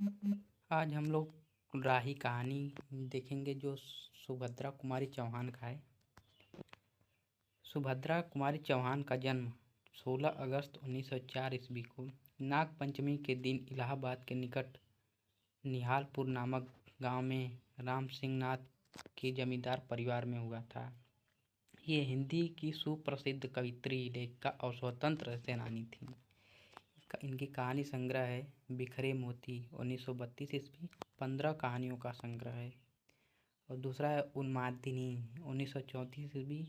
आज हम लोग राही कहानी देखेंगे जो सुभद्रा कुमारी चौहान का है। सुभद्रा कुमारी चौहान का जन्म 16 अगस्त 1904 ईस्वी को नाग पंचमी के दिन इलाहाबाद के निकट निहालपुर नामक गांव में राम सिंह नाथ के जमींदार परिवार में हुआ था। ये हिंदी की सुप्रसिद्ध कवित्री, लेखिका और स्वतंत्र सेनानी थी। इनकी कहानी संग्रह है बिखरे मोती 1932 ईस्वी, 15 कहानियों का संग्रह है। और दूसरा है उन्मादिनी 1934 ईस्वी,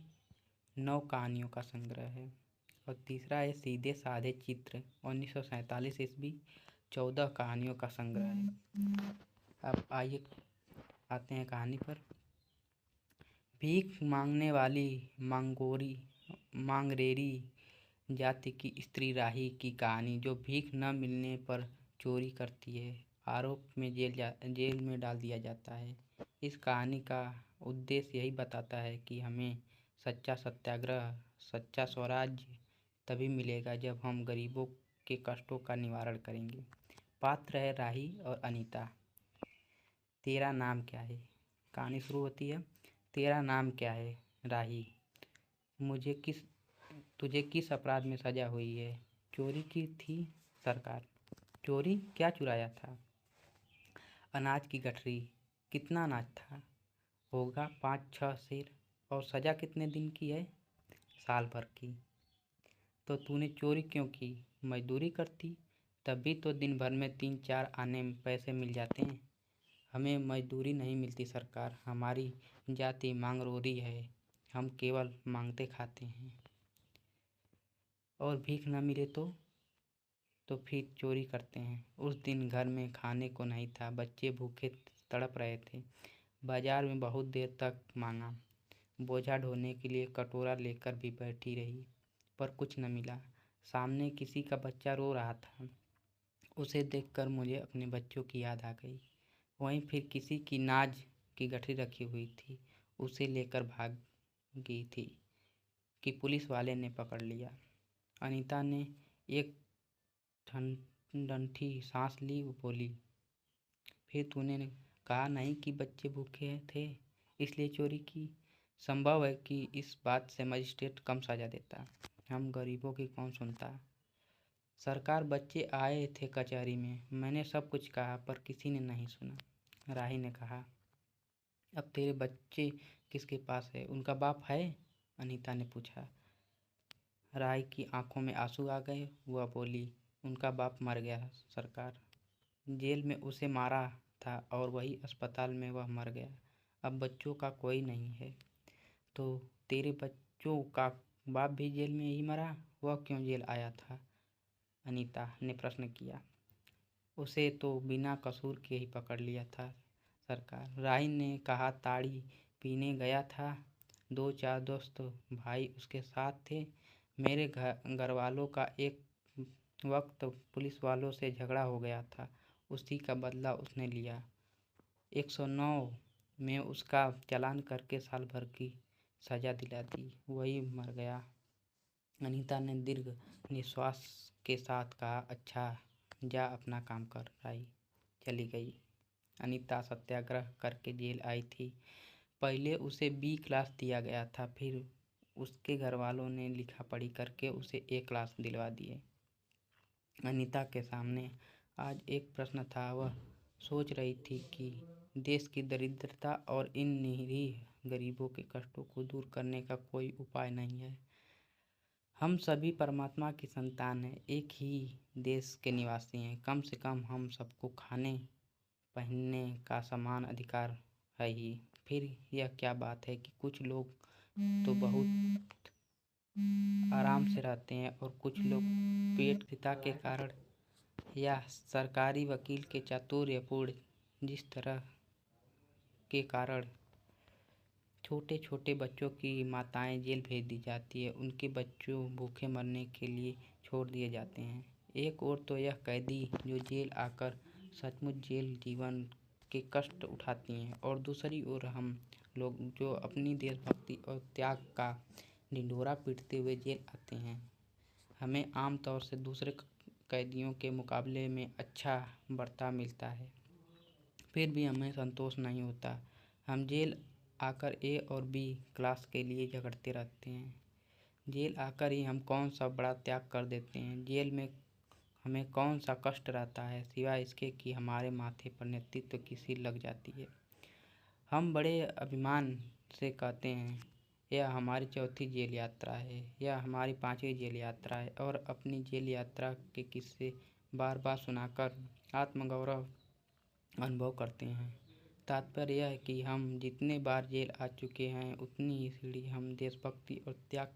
9 कहानियों का संग्रह है। और तीसरा है सीधे साधे चित्र 1947 ईस्वी, 14 कहानियों का संग्रह है। अब आइए आते हैं कहानी पर। भीख मांगने वाली मांगरेरी जाति की स्त्री राही की कहानी, जो भीख न मिलने पर चोरी करती है, आरोप में जेल में डाल दिया जाता है। इस कहानी का उद्देश्य यही बताता है कि हमें सच्चा सत्याग्रह, सच्चा स्वराज्य तभी मिलेगा जब हम गरीबों के कष्टों का निवारण करेंगे। पात्र है राही और अनीता। तेरा नाम क्या है? कहानी शुरू होती है। तेरा नाम क्या है? राही। तुझे किस अपराध में सजा हुई है? चोरी की थी सरकार। चोरी? क्या चुराया था? अनाज की गठरी। कितना अनाज था? होगा 5-6 सेर। और सजा कितने दिन की है? साल भर की। तो तूने चोरी क्यों की? मजदूरी करती, तब भी तो दिन भर में 3-4 आने में पैसे मिल जाते हैं। हमें मजदूरी नहीं मिलती सरकार, हमारी जाति मांगरोरी है, हम केवल मांगते खाते हैं। और भीख न मिले तो फिर चोरी करते हैं। उस दिन घर में खाने को नहीं था, बच्चे भूखे तड़प रहे थे। बाजार में बहुत देर तक मांगा, बोझा ढोने के लिए कटोरा लेकर भी बैठी रही, पर कुछ न मिला। सामने किसी का बच्चा रो रहा था, उसे देखकर मुझे अपने बच्चों की याद आ गई। वहीं फिर किसी की नाज की गठरी रखी हुई थी, उसे लेकर भाग गई थी कि पुलिस वाले ने पकड़ लिया। अनीता ने एक डंठी सांस ली। वो बोली, फिर तूने कहा नहीं कि बच्चे भूखे थे इसलिए चोरी की? संभव है कि इस बात से मजिस्ट्रेट कम सजा देता, हम गरीबों की कौन सुनता। सरकार, बच्चे आए थे कचहरी में, मैंने सब कुछ कहा पर किसी ने नहीं सुना। राही ने कहा, अब तेरे बच्चे किसके पास है? उनका बाप है? अनीता ने पूछा। राही की आंखों में आंसू आ गए। वह बोली, उनका बाप मर गया सरकार, जेल में उसे मारा था और वही अस्पताल में वह मर गया। अब बच्चों का कोई नहीं है। तो तेरे बच्चों का बाप भी जेल में ही मरा? वह क्यों जेल आया था? अनीता ने प्रश्न किया। उसे तो बिना कसूर के ही पकड़ लिया था सरकार। राही ने कहा, ताड़ी पीने गया था, 2-4 दोस्त भाई उसके साथ थे। मेरे घर वालों का एक वक्त पुलिस वालों से झगड़ा हो गया था, उसी का बदला उसने लिया। 109 में उसका चालान करके साल भर की सजा दिला दी, वही मर गया। अनीता ने दीर्घ निश्वास के साथ कहा, अच्छा जा अपना काम कर। राही चली गई। अनीता सत्याग्रह करके जेल आई थी। पहले उसे बी क्लास दिया गया था, फिर उसके घर वालों ने लिखा पढ़ी करके उसे ए क्लास दिलवा दिए। अनीता के सामने आज एक प्रश्न था। वह सोच रही थी कि देश की दरिद्रता और इन निरीह गरीबों के कष्टों को दूर करने का कोई उपाय नहीं है। हम सभी परमात्मा की संतान हैं, एक ही देश के निवासी हैं। कम से कम हम सबको खाने पहनने का समान अधिकार है ही। फिर यह क्या बात है कि कुछ लोग तो बहुत आराम से रहते हैं और कुछ लोग पेट पिता के कारण या सरकारी वकील के चातुर्यपूर्ण जिस तरह के कारण छोटे छोटे बच्चों की माताएं जेल भेज दी जाती है, उनके बच्चों भूखे मरने के लिए छोड़ दिए जाते हैं। एक ओर तो यह कैदी जो जेल आकर सचमुच जेल जीवन के कष्ट उठाती हैं, और दूसरी ओर हम लोग जो अपनी देशभक्ति और त्याग का ढिंढोरा पीटते हुए जेल आते हैं। हमें आम तौर से दूसरे कैदियों के मुकाबले में अच्छा बर्ताव मिलता है, फिर भी हमें संतोष नहीं होता। हम जेल आकर ए और बी क्लास के लिए झगड़ते रहते हैं। जेल आकर ही हम कौन सा बड़ा त्याग कर देते हैं। जेल में हमें कौन सा कष्ट रहता है सिवाय इसके कि हमारे माथे पर नेतृत्व की सील लग जाती है। हम बड़े अभिमान से कहते हैं यह हमारी चौथी जेल यात्रा है, यह हमारी 5वीं जेल यात्रा है, और अपनी जेल यात्रा के किस्से बार बार सुनाकर आत्मगौरव अनुभव करते हैं। तात्पर्य यह है कि हम जितने बार जेल आ चुके हैं उतनी ही सीढ़ी हम देशभक्ति और त्याग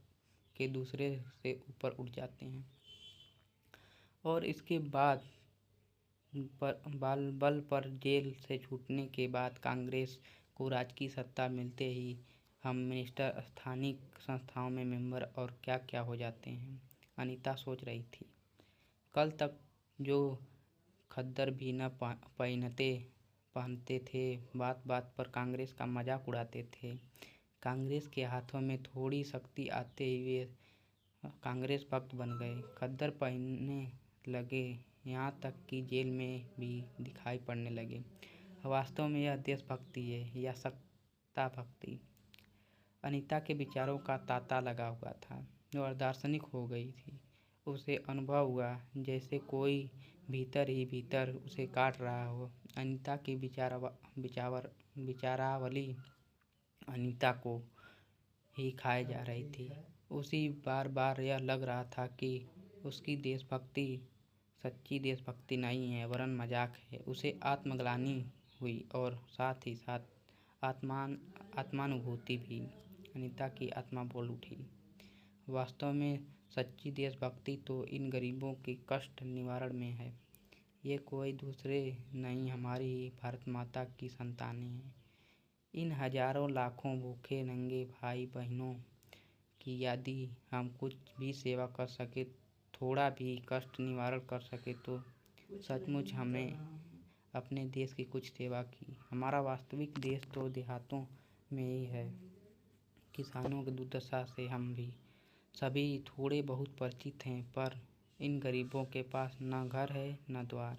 के दूसरे से ऊपर उठ जाते हैं, और इसके बाद बल पर जेल से छूटने के बाद कांग्रेस को राजकीय सत्ता मिलते ही हम मिनिस्टर, स्थानीय संस्थाओं में मेंबर और क्या क्या हो जाते हैं। अनीता सोच रही थी। कल तक जो खद्दर भी न पहनते थे, बात बात पर कांग्रेस का मजाक उड़ाते थे। कांग्रेस के हाथों में थोड़ी शक्ति आते ही वे कांग्रेस भक्त बन गए, खद्दर पहनने लगे, यहाँ तक कि जेल में भी दिखाई पड़ने लगे। वास्तव में यह देशभक्ति है या सत्ता भक्ति। अनीता के विचारों का तांता लगा हुआ था और दार्शनिक हो गई थी। उसे अनुभव हुआ जैसे कोई भीतर ही भीतर उसे काट रहा हो। अनीता की विचारावली अनीता को ही खाए जा रही थी। उसी बार बार यह लग रहा था कि उसकी देशभक्ति सच्ची देशभक्ति नहीं है वरन मजाक है। उसे आत्मग्लानि हुई और साथ ही साथ आत्मानुभूति भी। अनीता की आत्मा बोल उठी। वास्तव में सच्ची देशभक्ति तो इन गरीबों के कष्ट निवारण में है। ये कोई दूसरे नहीं, हमारी ही भारत माता की संतानें हैं। इन हजारों लाखों भूखे नंगे भाई बहनों की यदि हम कुछ भी सेवा कर सके, थोड़ा भी कष्ट निवारण कर सके, तो सचमुच हमने अपने देश की कुछ सेवा की। हमारा वास्तविक देश तो देहातों में ही है। किसानों की दुर्दशा से हम भी सभी थोड़े बहुत परिचित हैं, पर इन गरीबों के पास न घर है न द्वार।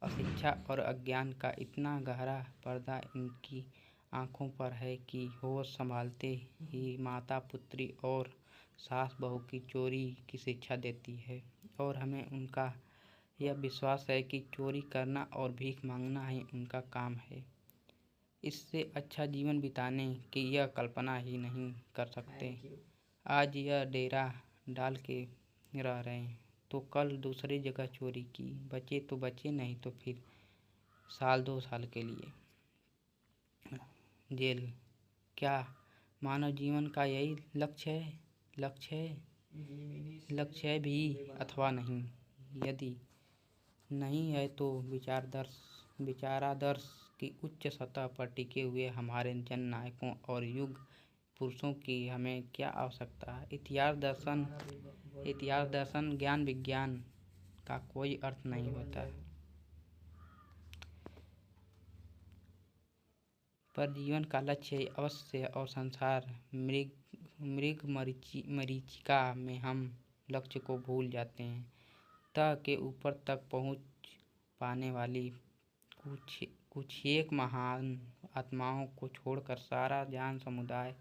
अशिक्षा और अज्ञान का इतना गहरा पर्दा इनकी आंखों पर है कि होश संभालते ही माता पुत्री और सास बहू की चोरी की शिक्षा देती है, और हमें उनका यह विश्वास है कि चोरी करना और भीख मांगना ही उनका काम है। इससे अच्छा जीवन बिताने की यह कल्पना ही नहीं कर सकते। आज यह डेरा डाल के रह रहे हैं तो कल दूसरी जगह चोरी की, बचे तो बचे, नहीं तो फिर 1-2 साल के लिए जेल। क्या मानव जीवन का यही लक्ष्य है भी अथवा नहीं? यदि नहीं है तो विचारादर्श की उच्च सतह पर टिके हुए हमारे जननायकों और युग पुरुषों की हमें क्या आवश्यकता है? इतिहास, दर्शन, ज्ञान विज्ञान का कोई अर्थ नहीं होता, पर जीवन का लक्ष्य अवश्य है। और संसार मृग मरीचिका में हम लक्ष्य को भूल जाते हैं। तह के ऊपर तक पहुँच पाने वाली कुछ एक महान आत्माओं को छोड़कर सारा जान समुदाय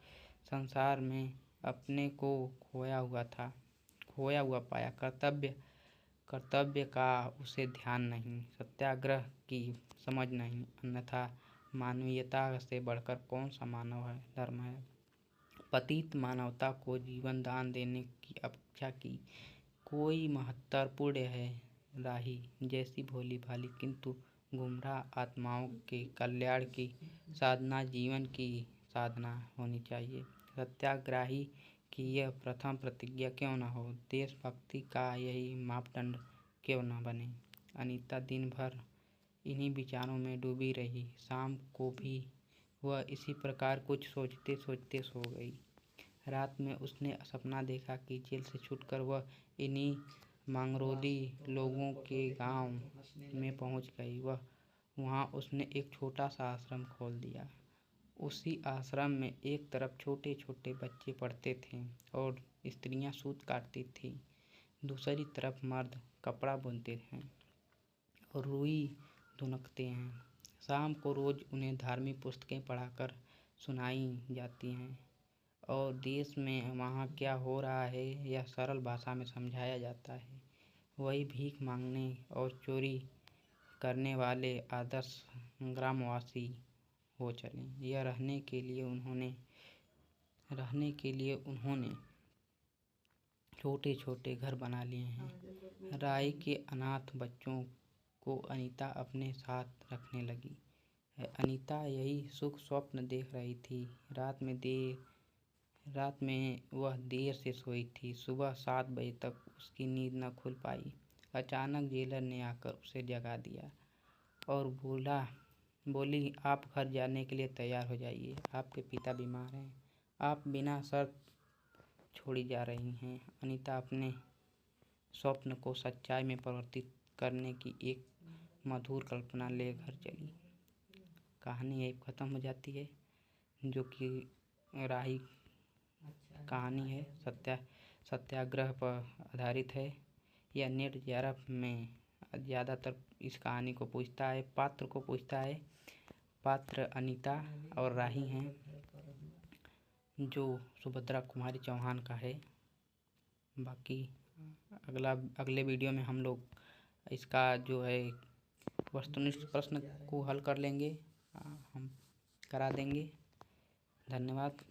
संसार में अपने को खोया हुआ पाया। कर्तव्य का उसे ध्यान नहीं, सत्याग्रह की समझ नहीं, अन्यथा मानवीयता से बढ़कर कौन सा धर्म है। पतित मानवता को जीवन दान देने की अपेक्षा की कोई महत्वपूर्ण है राही जैसी भोली भाली किंतु गुमराह आत्माओं के कल्याण की साधना जीवन की साधना होनी चाहिए। सत्याग्रही की यह प्रथम प्रतिज्ञा क्यों न हो, देशभक्ति का यही मापदंड क्यों न बने। अनीता दिन भर इन्हीं विचारों में डूबी रही। शाम को भी वह इसी प्रकार कुछ सोचते सोचते सो गई। रात में उसने सपना देखा कि जेल से छूटकर वह इन्हीं मांगरोली लोगों के गांव में पहुंच गई। वहां उसने एक छोटा सा आश्रम खोल दिया। उसी आश्रम में एक तरफ छोटे छोटे बच्चे पढ़ते थे और स्त्रियां सूत काटती थीं, दूसरी तरफ मर्द कपड़ा बुनते हैं और रुई धुनकते हैं। शाम को रोज उन्हें धार्मिक पुस्तकें पढ़ाकर सुनाई जाती हैं और देश में वहाँ क्या हो रहा है यह सरल भाषा में समझाया जाता है। वही भीख मांगने और चोरी करने वाले आदर्श ग्रामवासी हो चले। यह रहने के लिए उन्होंने छोटे छोटे घर बना लिए हैं। राई के अनाथ बच्चों को अनीता अपने साथ रखने लगी। अनीता यही सुख स्वप्न देख रही थी। रात में वह देर से सोई थी। सुबह 7 बजे तक उसकी नींद न खुल पाई। अचानक जेलर ने आकर उसे जगा दिया और बोली आप घर जाने के लिए तैयार हो जाइए, आपके पिता बीमार हैं, आप बिना शर्त छोड़ी जा रही हैं। अनीता अपने स्वप्न को सच्चाई में परिवर्तित करने की एक मधुर कल्पना ले घर चली। कहानी यही खत्म हो जाती है, जो कि राही कहानी है, सत्याग्रह पर आधारित है। यह नेट ज़ारफ में ज़्यादातर इस कहानी को पूछता है, पात्र को पूछता है। पात्र अनीता और राही हैं, जो सुभद्रा कुमारी चौहान का है। बाकी अगले वीडियो में हम लोग इसका जो है वस्तुनिष्ठ प्रश्न को हल कर लेंगे, हम करा देंगे। धन्यवाद।